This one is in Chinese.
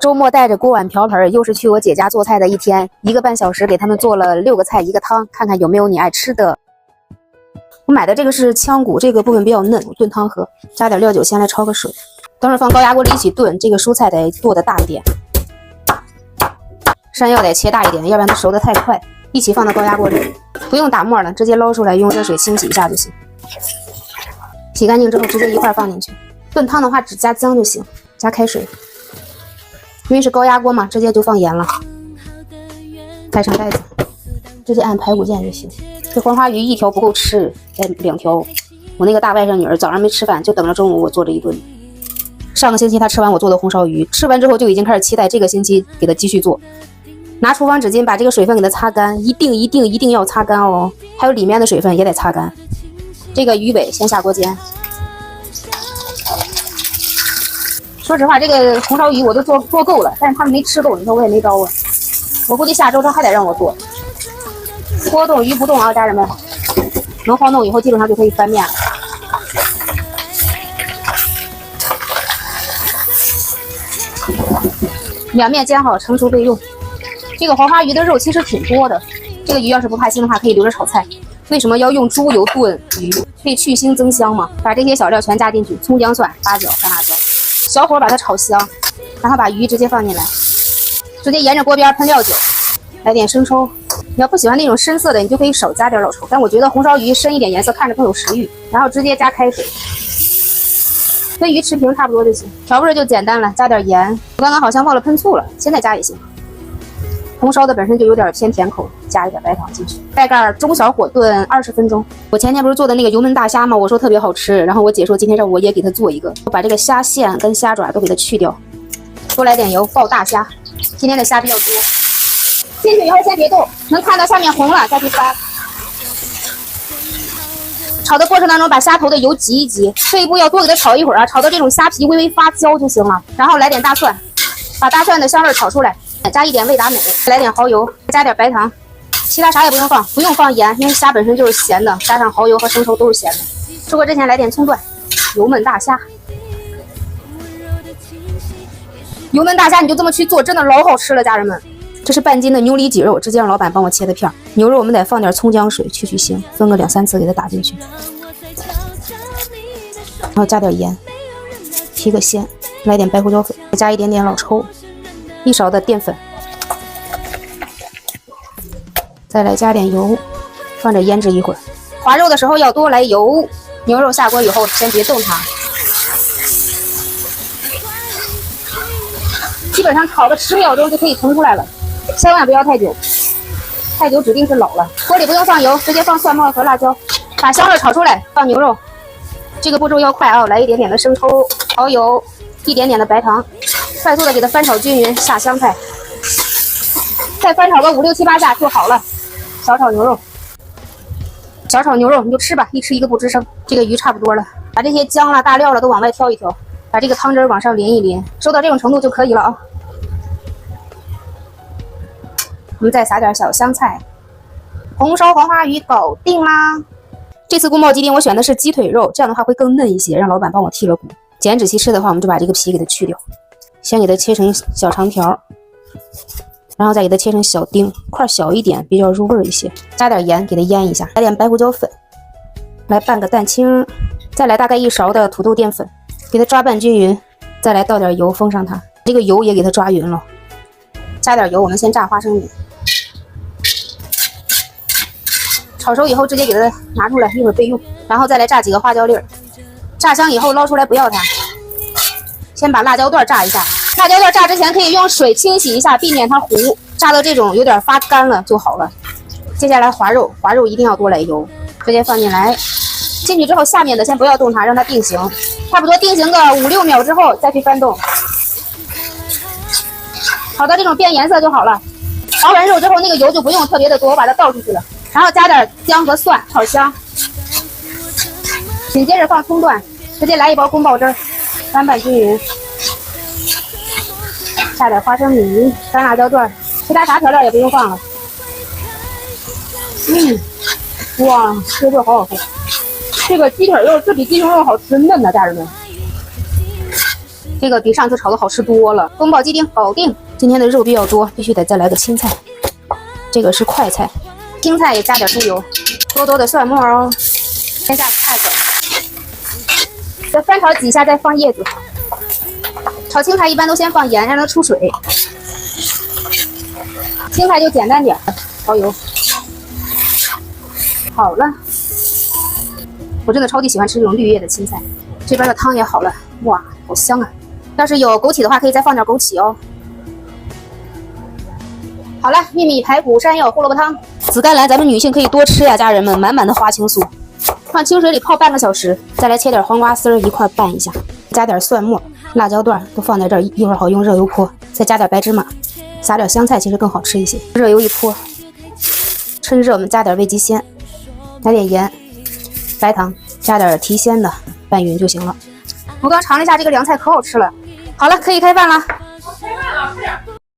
周末带着锅碗瓢盆，又是去我姐家做菜的一天，1个半小时给他们做了6个菜1个汤，看看有没有你爱吃的。我买的这个是腔骨，这个部分比较嫩，我炖汤喝，加点料酒，先来焯个水，等会儿放高压锅里一起炖。这个蔬菜得剁得大一点，山药得切大一点，要不然它熟得太快。一起放到高压锅里，不用打沫了，直接捞出来，用热水清洗一下就行。洗干净之后直接一块放进去。炖汤的话只加姜就行，加开水。因为是高压锅嘛，直接就放盐了，盖上盖子，直接按排骨键就行。这黄花鱼1条不够吃，再2条。我那个大外甥女儿早上没吃饭，就等着中午我做这一顿。上个星期她吃完我做的红烧鱼，吃完之后就已经开始期待这个星期给她继续做。拿厨房纸巾把这个水分给它擦干，一定要擦干哦，还有里面的水分也得擦干。这个鱼尾先下锅煎。说实话，这个红烧鱼我都做够了，但是他们没吃够，你说我也没招啊。我估计下周他还得让我做。锅动鱼不动啊，家人们，能晃动以后基本上就可以翻面了。两面煎好，成熟备用。这个黄花鱼的肉其实挺多的，这个鱼要是不怕腥的话，可以留着炒菜。为什么要用猪油炖鱼？可以去腥增香嘛。把这些小料全加进去，葱姜蒜、八角、干辣椒，小火把它炒香，然后把鱼直接放进来，直接沿着锅边喷料酒，来点生抽。你要不喜欢那种深色的，你就可以少加点老抽，但我觉得红烧鱼深一点颜色看着更有食欲。然后直接加开水，跟鱼持平差不多就行。调味就简单了，加点盐。我刚刚好像忘了喷醋了，现在加也行。红烧的本身就有点偏甜口，加一点白糖进去，盖盖中小火炖20分钟。我前天不是做的那个油焖大虾吗？我说特别好吃，然后我姐说今天让我也给她做一个，我把这个虾线跟虾爪都给它去掉，多来点油爆大虾。今天的虾比较多，进去以后先别动，能看到下面红了再去翻。炒的过程当中把虾头的油挤一挤，这一步要多给它炒一会儿啊，炒到这种虾皮微微发焦就行了。然后来点大蒜，把大蒜的香味炒出来。加一点味达美，来点蚝油，加点白糖，其他啥也不用放，不用放盐，因为虾本身就是咸的，加上蚝油和生抽都是咸的。出锅之前来点葱段，油焖大虾。油焖大虾你就这么去做，真的老好吃了，家人们。这是半斤的牛里脊肉，直接让老板帮我切的片。牛肉我们得放点葱姜水去腥，分个2、3次给它打进去，然后加点盐，提个鲜，来点白胡椒粉，再加一点点老抽。1勺的淀粉，再来加点油，放着腌制一会儿。滑肉的时候要多来油。牛肉下锅以后先别动它，基本上炒个10秒钟就可以盛出来了，千万不要太久，太久指定是老了。锅里不用放油，直接放蒜末和辣椒，把香味炒出来，放牛肉。这个步骤要快啊，来一点点的生抽、蚝油，一点点的白糖。快速的给它翻炒均匀，下香菜，再翻炒个5、6、7、8下就好了。小炒牛肉，小炒牛肉你就吃吧，一吃一个不吱声。这个鱼差不多了，把这些姜啦、大料了都往外挑一挑，把这个汤汁往上淋一淋，收到这种程度就可以了啊。我们再撒点小香菜，红烧黄花鱼搞定啦。这次宫保鸡丁我选的是鸡腿肉，这样的话会更嫩一些，让老板帮我剔了骨。减脂期吃的话，我们就把这个皮给它去掉。先给它切成小长条，然后再给它切成小丁，块小一点，比较入味一些。加点盐给它腌一下，来点白胡椒粉，来半个蛋清，再来大概1勺的土豆淀粉，给它抓拌均匀，再来倒点油封上它，这个油也给它抓匀了。加点油，我们先炸花生米，炒熟以后直接给它拿出来，一会儿备用。然后再来炸几个花椒粒儿，炸香以后捞出来不要它。先把辣椒段炸一下，辣椒段炸之前可以用水清洗一下，避免它糊，炸到这种有点发干了就好了。接下来滑肉，滑肉一定要多来油，直接放进来。进去之后下面的先不要动它，让它定型，差不多定型个5、6秒之后再去翻动，炒到这种变颜色就好了。滑完肉之后那个油就不用特别的多，我把它倒出去了，然后加点姜和蒜炒香，紧接着放葱段，直接来1包宫保汁儿。翻拌均匀，下点花生米、干辣椒段，其他啥调料也不用放了。哇，这肉好好吃！这个鸡腿肉是比鸡胸肉好吃嫩的，家人们。这个比上次炒的好吃多了。宫保鸡丁搞定。今天的肉比较多，必须得再来个青菜。这个是快菜，青菜也加点猪油，多多的蒜末哦。先下菜粉，再翻炒几下，再放叶子。炒青菜一般都先放盐，让它出水。青菜就简单点，蚝油。好了，我真的超级喜欢吃这种绿叶的青菜。这边的汤也好了，哇，好香啊！要是有枸杞的话，可以再放点枸杞哦。好了，玉米排骨山药胡萝卜汤。紫甘蓝咱们女性可以多吃呀，家人们，满满的花青素。放清水里泡半个小时，再来切点黄瓜丝儿一块拌一下，加点蒜末、辣椒段都放在这儿，一会儿好用热油泼。再加点白芝麻，撒点香菜，其实更好吃一些。热油一泼，趁热我们加点味极鲜，来点盐、白糖，加点提鲜的，拌匀就行了。我刚尝了一下这个凉菜，可好吃了。好了，可以开饭了。